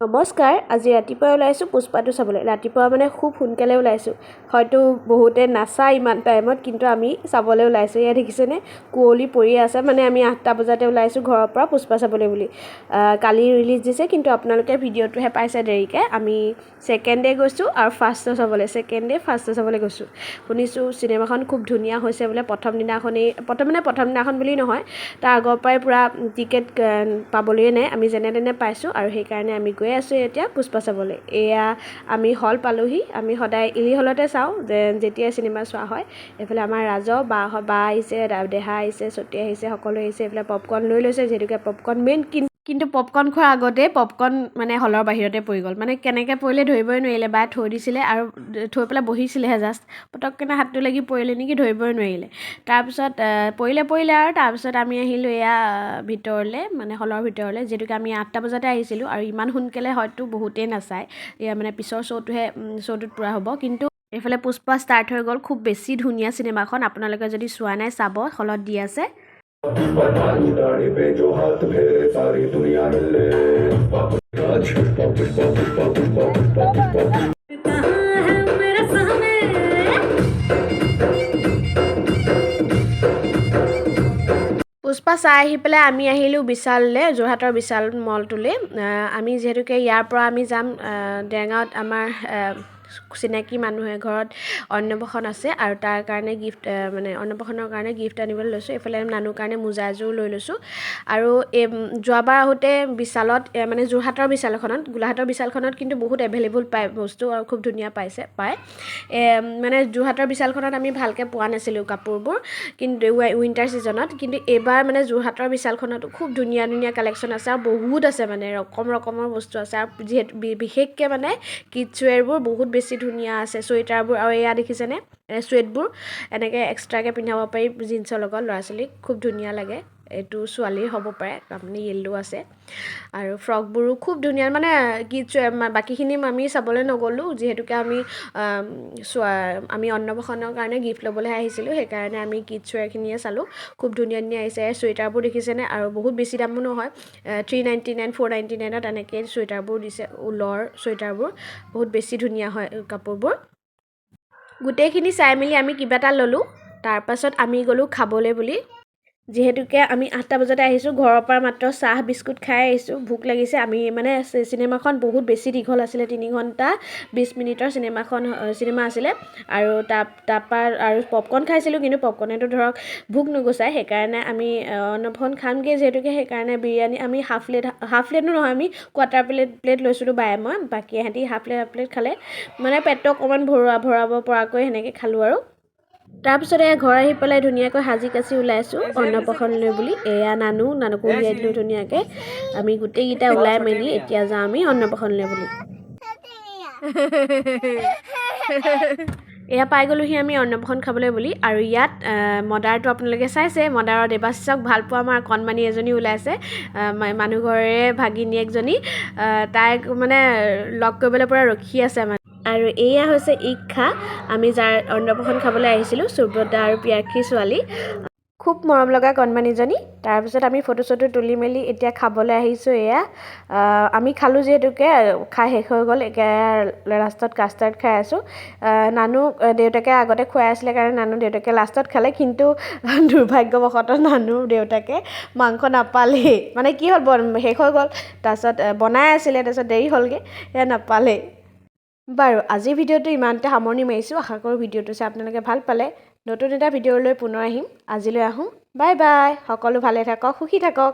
নমস্কাৰ আজি ৰাতিপুৱা ওলাইছোঁ পুষ্পাটো চাবলৈ ৰাতিপুৱা মানে খুব সোনকালে ওলাইছোঁ হয়তো বহুতে নাচা ইমান টাইমত কিন্তু আমি চাবলৈ ওলাইছোঁ এয়া দেখিছেনে কুঁৱলী পৰি আছে মানে আমি 8টা বজাতে ওলাইছোঁ ঘৰৰ পৰা পুষ্পা চাবলৈ বুলি কালি ৰিলিজ দিছে কিন্তু আপোনালোকে ভিডিঅ'টোহে পাইছে দেৰিকৈ আমি ছেকেণ্ড ডে গৈছোঁ আৰু ফাৰ্ষ্ট শ্ব' চাবলৈ ছেকেণ্ড ডে ফাৰ্ষ্ট শ্ব' চাবলৈ গৈছোঁ শুনিছোঁ চিনেমাখন খুব ধুনীয়া হৈছে বোলে প্ৰথম দিনাখন বুলি নহয় তাৰ আগৰ পৰাই পূৰা টিকেট পাবলৈয়ে নাই আমি যেনে তেনে পাইছোঁ আৰু সেইকাৰণে আমি গৈ আছোঁ এতিয়া পুষ্পা চাবলৈ এয়া আমি হল পালোহি আমি সদায় ইলি হলতে চাওঁ যেতিয়া চিনেমা চোৱা হয় এইফালে আমাৰ ৰাজহ বা আহিছে দেহা আহিছে চতিয়া আহিছে সকলো আহিছে এইফালে পপকৰ্ণ লৈ লৈছে যিহেতুকে পপকৰ্ণ মেইন কিন্তু পপকৰ্ণ খোৱাৰ আগতে পপকৰ্ণ মানে হলৰ বাহিৰতে পৰি গ'ল মানে কেনেকৈ পৰিলে ধৰিবই নোৱাৰিলে বায়ে থৈ দিছিলে আৰু থৈ পেলাই বহিছিলেহে জাষ্ট পটককেনে হাতটো লাগি পৰিলে নেকি ধৰিবই নোৱাৰিলে তাৰপিছত পৰিলে আৰু তাৰপিছত আমি আহিলোঁ এয়া ভিতৰলৈ মানে হলৰ ভিতৰলৈ যিহেতুকে আমি 8টা বজাতে আহিছিলোঁ আৰু ইমান সোনকালে হয়তো বহুতেই নাচায় এয়া মানে পিছৰ শ্ব'টোত পূৰা হ'ব কিন্তু এইফালে পুষ্পা ষ্টাৰ্ট হৈ গ'ল খুব বেছি ধুনীয়া চিনেমাখন আপোনালোকে যদি চোৱা নাই চাব হলত দি আছে পুষ্পা চাই আহি পেলাই আমি আহিলোঁ বিশাললৈ যোৰহাটৰ বিশাল মলটোলৈ আমি যিহেতুকে ইয়াৰ পৰা আমি যাম দেৰগাঁৱত আমাৰ চিনাকি মানুহ এঘৰত অন্নপ্ৰসন আছে আৰু তাৰ কাৰণে গিফ্ট মানে অন্নপ্ৰসনৰ কাৰণে গিফ্ট আনিবলৈ লৈছোঁ এইফালে নানুৰ কাৰণে মোজা এযোৰ লৈ লৈছোঁ আৰু যোৱাবাৰ আহোঁতে বিশালত মানে যোৰহাটৰ বিশালখনত গোলাঘাটৰ বিশালখনত কিন্তু বহুত এভেইলেবল পায় বস্তু আৰু খুব ধুনীয়া পায় মানে যোৰহাটৰ বিশালখনত আমি ভালকৈ পোৱা নাছিলোঁ কাপোৰবোৰ কিন্তু উইণ্টাৰ ছিজনত কিন্তু এইবাৰ মানে যোৰহাটৰ বিশালখনতো খুব ধুনীয়া ধুনীয়া কালেকশ্যন আছে আৰু বহুত আছে মানে ৰকমৰ বস্তু আছে আৰু যিহেতু বিশেষকৈ মানে কিডছ ৱেৰবোৰ বহুত বেছি ধুনীয়া আছে চুৱেটাৰবোৰ আৰু এয়া দেখিছেনে চুৱেটবোৰ এনেকৈ এক্সট্ৰাকৈ পিন্ধাব পাৰি জিন্সৰ লগত ল'ৰা ছোৱালীক খুব ধুনীয়া লাগে এইটো ছোৱালীৰ হ'ব পাৰে আপুনি য়েল্লো আছে আৰু ফ্ৰকবোৰো খুব ধুনীয়া মানে কিডছ বাকীখিনি আমি চাবলৈ নগ'লোঁ যিহেতুকে আমি অন্নপ্ৰসনৰ কাৰণে গিফ্ট ল'বলৈহে আহিছিলোঁ সেইকাৰণে আমি কিডছ ৱেৰখিনিয়ে চালোঁ খুব ধুনীয়া আহিছে চুৱেটাৰবোৰ দেখিছেনে আৰু বহুত বেছি দামো নহয় 399 499ত এনেকৈ চুৱেটাৰবোৰ দিছে ঊলৰ চুৱেটাৰবোৰ বহুত বেছি ধুনীয়া হয় কাপোৰবোৰ গোটেইখিনি চাই মেলি আমি কিবা এটা ল'লোঁ তাৰপাছত আমি গ'লোঁ খাবলৈ বুলি যিহেতুকে আমি 8টা বজাতে আহিছোঁ ঘৰৰ পৰা মাত্ৰ চাহ বিস্কুট খাই আহিছোঁ ভোক লাগিছে আমি মানে চিনেমাখন বহুত বেছি দীঘল আছিলে 3 ঘণ্টা 20 মিনিটৰ চিনেমা আছিলে আৰু তাৰপৰা আৰু পপকৰ্ণ খাইছিলোঁ কিন্তু পপকৰ্ণেতো ধৰক ভোক নুগুচায় সেইকাৰণে আমি অন্নপ্ৰসন খামগৈ যিহেতুকে সেইকাৰণে বিৰিয়ানী আমি হাফ প্লেটো নহয় আমি কোৱাৰ্টাৰ প্লেট লৈছিলোঁ বায়ে মই বাকী ইহঁতি হাফ প্লেট খালে মানে পেটটো অকণমান ভৰাব পৰাকৈ সেনেকৈ খালোঁ আৰু তাৰপিছতে ঘৰ আহি পেলাই ধুনীয়াকৈ সাজি কাচি ওলাইছোঁ অন্নপ্ৰসনলৈ বুলি এয়া নানুকো উলিয়াই দিলোঁ ধুনীয়াকৈ আমি গোটেইকেইটা ওলাই মেলি এতিয়া যাওঁ আমি অন্নপ্ৰসনলৈ বুলি এয়া পাই গ'লোহি আমি অন্নপ্ৰসন খাবলৈ বুলি আৰু ইয়াত মদাৰটো আপোনালোকে চাইছে মদাৰৰ দেৱাশিষক ভাল পোৱা আমাৰ কণমানি এজনী ওলাইছে মানুহ ঘৰৰে ভাগিনীয়েকজনী তাইক মানে লগ কৰিবলৈ পূৰা ৰখি আছে মানে আৰু এয়া হৈছে ইক্ষা আমি যাৰ অন্নপ্ৰসন খাবলৈ আহিছিলোঁ সুব্ৰতা আৰু পিয়াক্ষী ছোৱালী খুব মৰম লগা কণমানিজনী তাৰপিছত আমি ফটো চটো তুলি মেলি এতিয়া খাবলৈ আহিছোঁ এয়া আমি খালোঁ যিহেতুকে খাই শেষ হৈ গ'ল লাষ্টত কাষ্টাৰ্ড খাই আছোঁ নানু দেউতাকে আগতে খুৱাই আছিলে কাৰণে নানু দেউতাকে লাষ্টত খালে কিন্তু দুৰ্ভাগ্যবশতঃ নানুৰ দেউতাকে মাংস নাপালেই মানে কি হ'ল শেষ হৈ গ'ল তাৰপিছত বনাই আছিলে তাৰপিছত দেৰি হ'লগৈ সেয়া নাপালেই বাৰু আজিৰ ভিডিঅ'টো ইমানতে সামৰণি মাৰিছোঁ আশা কৰোঁ ভিডিঅ'টো চাই আপোনালোকে ভাল পালে নতুন এটা ভিডিঅ'লৈ পুনৰ আহিম আজিলৈ আহোঁ বাই বাই সকলো ভালে থাকক সুখী থাকক